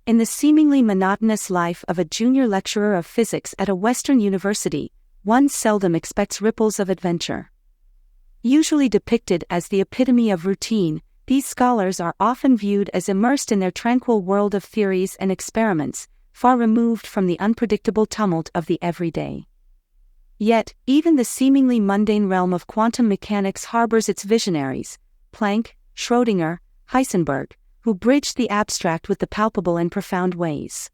In the seemingly monotonous life of a junior lecturer of physics at a Western university, one seldom expects ripples of adventure. Usually depicted as the epitome of routine, these scholars are often viewed as immersed in their tranquil world of theories and experiments, far removed from the unpredictable tumult of the everyday. Yet, even the seemingly mundane realm of quantum mechanics harbors its visionaries: Planck, Schrödinger, Heisenberg, who bridged the abstract with the palpable in profound ways.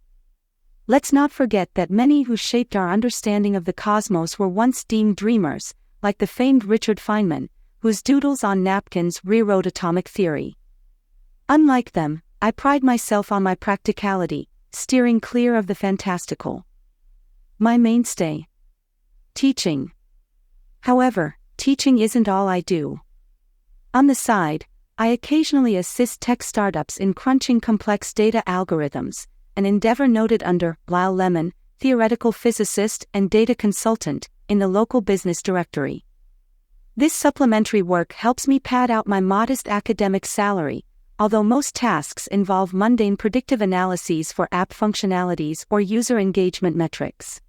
Let's not forget that many who shaped our understanding of the cosmos were once deemed dreamers, like the famed Richard Feynman, whose doodles on napkins rewrote atomic theory. Unlike them, I pride myself on my practicality, steering clear of the fantastical. My mainstay: teaching. However, teaching isn't all I do. On the side, I occasionally assist tech startups in crunching complex data algorithms, an endeavor noted under Lyle Lemmon, theoretical physicist and data consultant, in the local business directory. This supplementary work helps me pad out my modest academic salary, although most tasks involve mundane predictive analyses for app functionalities or user engagement metrics.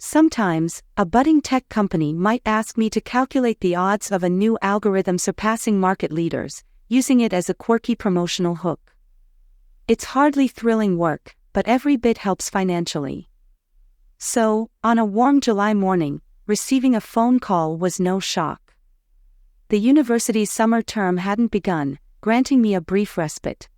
Sometimes, a budding tech company might ask me to calculate the odds of a new algorithm surpassing market leaders, using it as a quirky promotional hook. It's hardly thrilling work, but every bit helps financially. So, on a warm July morning, receiving a phone call was no shock. The university's summer term hadn't begun, granting me a brief respite.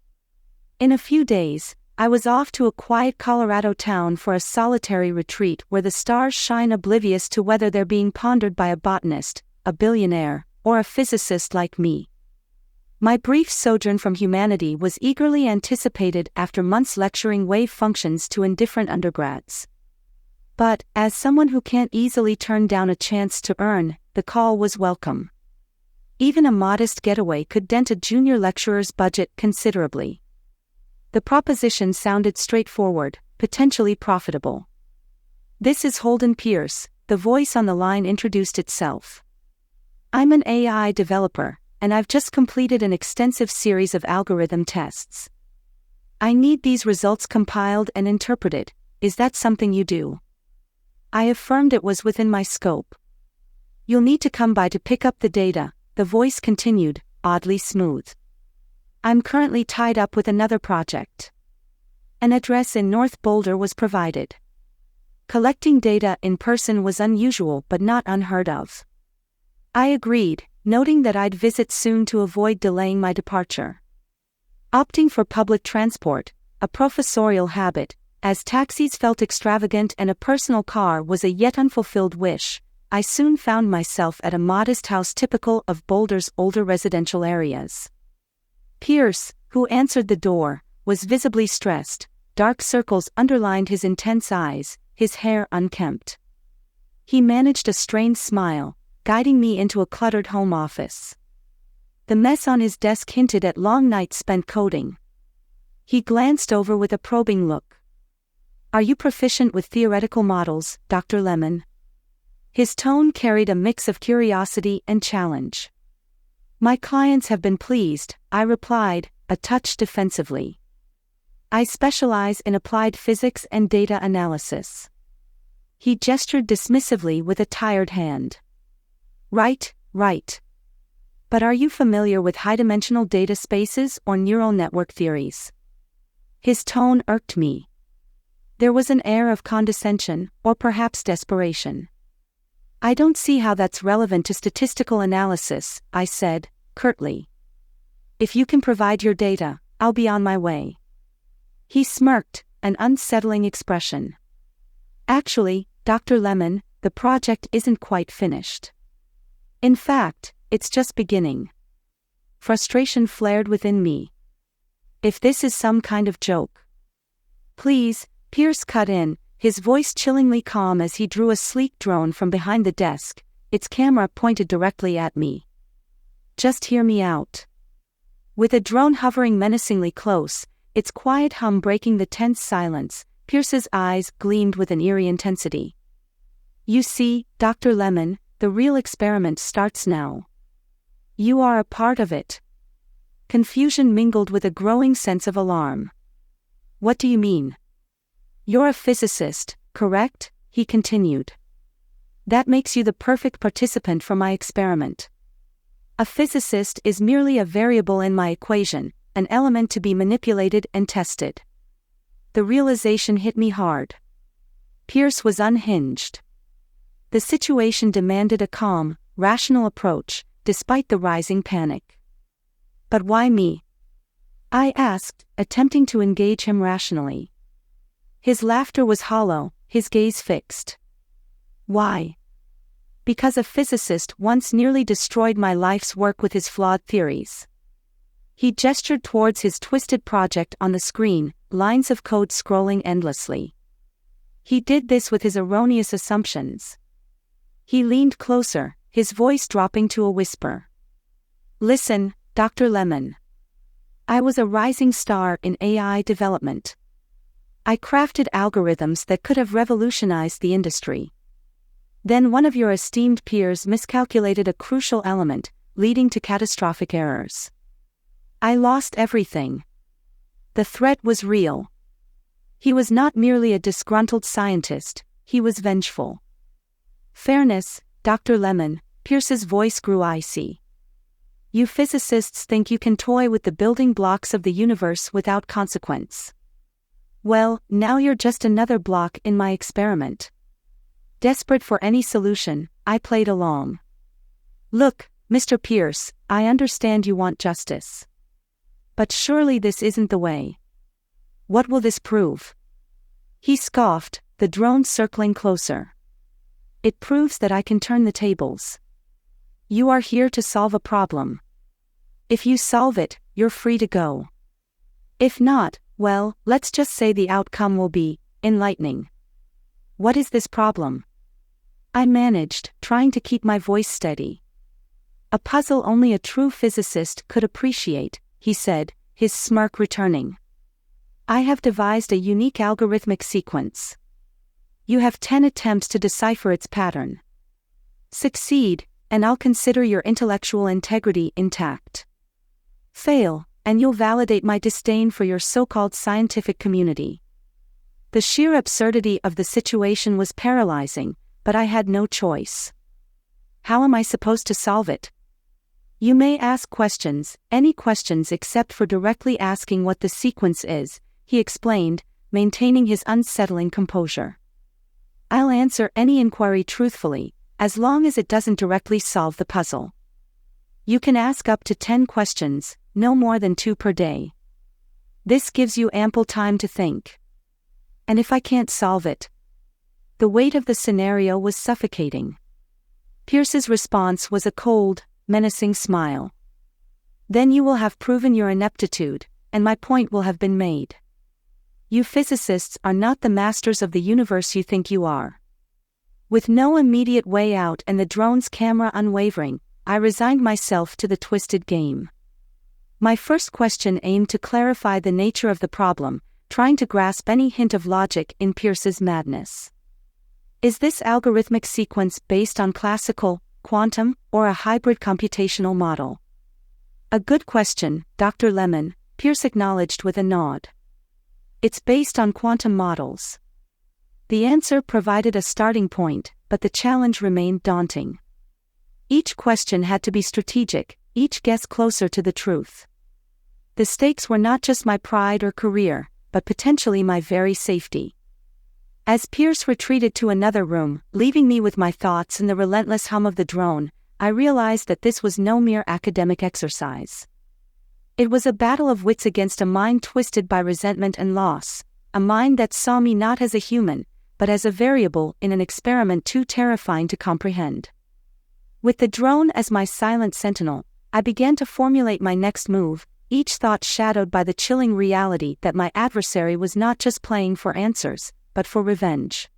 In a few days, I was off to a quiet Colorado town for a solitary retreat where the stars shine, oblivious to whether they're being pondered by a botanist, a billionaire, or a physicist like me. My brief sojourn from humanity was eagerly anticipated after months lecturing wave functions to indifferent undergrads. But, as someone who can't easily turn down a chance to earn, the call was welcome. Even a modest getaway could dent a junior lecturer's budget considerably. The proposition sounded straightforward, potentially profitable. "This is Holden Pierce," the voice on the line introduced itself. "I'm an AI developer, and I've just completed an extensive series of algorithm tests. I need these results compiled and interpreted. Is that something you do?" I affirmed it was within my scope. "You'll need to come by to pick up the data," the voice continued, oddly smooth. "I'm currently tied up with another project." An address in North Boulder was provided. Collecting data in person was unusual but not unheard of. I agreed, noting that I'd visit soon to avoid delaying my departure. Opting for public transport, a professorial habit, as taxis felt extravagant and a personal car was a yet unfulfilled wish, I soon found myself at a modest house typical of Boulder's older residential areas. Pierce, who answered the door, was visibly stressed. Dark circles underlined his intense eyes, his hair unkempt. He managed a strained smile, guiding me into a cluttered home office. The mess on his desk hinted at long nights spent coding. He glanced over with a probing look. "Are you proficient with theoretical models, Dr. Lemmon?" His tone carried a mix of curiosity and challenge. "My clients have been pleased," I replied, a touch defensively. "I specialize in applied physics and data analysis." He gestured dismissively with a tired hand. Right. But are you familiar with high-dimensional data spaces or neural network theories?" His tone irked me. There was an air of condescension, or perhaps desperation. "I don't see how that's relevant to statistical analysis," I said, curtly. "If you can provide your data, I'll be on my way." He smirked, an unsettling expression. "Actually, Dr. Lemmon, the project isn't quite finished. In fact, it's just beginning." Frustration flared within me. If this is some kind of joke. "Please," Pierce cut in, his voice chillingly calm as he drew a sleek drone from behind the desk, its camera pointed directly at me. "Just hear me out." With a drone hovering menacingly close, its quiet hum breaking the tense silence, Pierce's eyes gleamed with an eerie intensity. "You see, Dr. Lemmon, the real experiment starts now. You are a part of it." Confusion mingled with a growing sense of alarm. What do you mean? You're a physicist, correct? He continued. That makes you the perfect participant for my experiment. A physicist is merely a variable in my equation, an element to be manipulated and tested. The realization hit me hard. Pierce was unhinged. The situation demanded a calm, rational approach, despite the rising panic. But why me? I asked, attempting to engage him rationally. His laughter was hollow, his gaze fixed. Why? Because a physicist once nearly destroyed my life's work with his flawed theories. He gestured towards his twisted project on the screen, lines of code scrolling endlessly. He did this with his erroneous assumptions. He leaned closer, his voice dropping to a whisper. Listen, Dr. Lemmon. I was a rising star in AI development. I crafted algorithms that could have revolutionized the industry. Then one of your esteemed peers miscalculated a crucial element, leading to catastrophic errors. I lost everything. The threat was real. He was not merely a disgruntled scientist, he was vengeful. Fairness, Dr. Lemmon, Pierce's voice grew icy. You physicists think you can toy with the building blocks of the universe without consequence. Well, now you're just another block in my experiment. Desperate for any solution, I played along. Look, Mr. Pierce, I understand you want justice. But surely this isn't the way. What will this prove? He scoffed, the drone circling closer. It proves that I can turn the tables. You are here to solve a problem. If you solve it, you're free to go. If not, well, let's just say the outcome will be enlightening. What is this problem? I managed, trying to keep my voice steady. A puzzle only a true physicist could appreciate, he said, his smirk returning. I have devised a unique algorithmic sequence. You have 10 attempts to decipher its pattern. Succeed, and I'll consider your intellectual integrity intact. Fail, and you'll validate my disdain for your so-called scientific community. The sheer absurdity of the situation was paralyzing, but I had no choice. How am I supposed to solve it? You may ask questions, any questions except for directly asking what the sequence is, he explained, maintaining his unsettling composure. I'll answer any inquiry truthfully, as long as it doesn't directly solve the puzzle. You can ask up to 10 questions, no more than 2 per day. This gives you ample time to think. And if I can't solve it? The weight of the scenario was suffocating. Pierce's response was a cold, menacing smile. Then you will have proven your ineptitude, and my point will have been made. You physicists are not the masters of the universe you think you are. With no immediate way out and the drone's camera unwavering, I resigned myself to the twisted game. My first question aimed to clarify the nature of the problem, trying to grasp any hint of logic in Pierce's madness. Is this algorithmic sequence based on classical, quantum, or a hybrid computational model? A good question, Dr. Lemmon, Pierce acknowledged with a nod. It's based on quantum models. The answer provided a starting point, but the challenge remained daunting. Each question had to be strategic, each guess closer to the truth. The stakes were not just my pride or career, but potentially my very safety. As Pierce retreated to another room, leaving me with my thoughts and the relentless hum of the drone, I realized that this was no mere academic exercise. It was a battle of wits against a mind twisted by resentment and loss, a mind that saw me not as a human, but as a variable in an experiment too terrifying to comprehend. With the drone as my silent sentinel, I began to formulate my next move, each thought shadowed by the chilling reality that my adversary was not just playing for answers, but for revenge.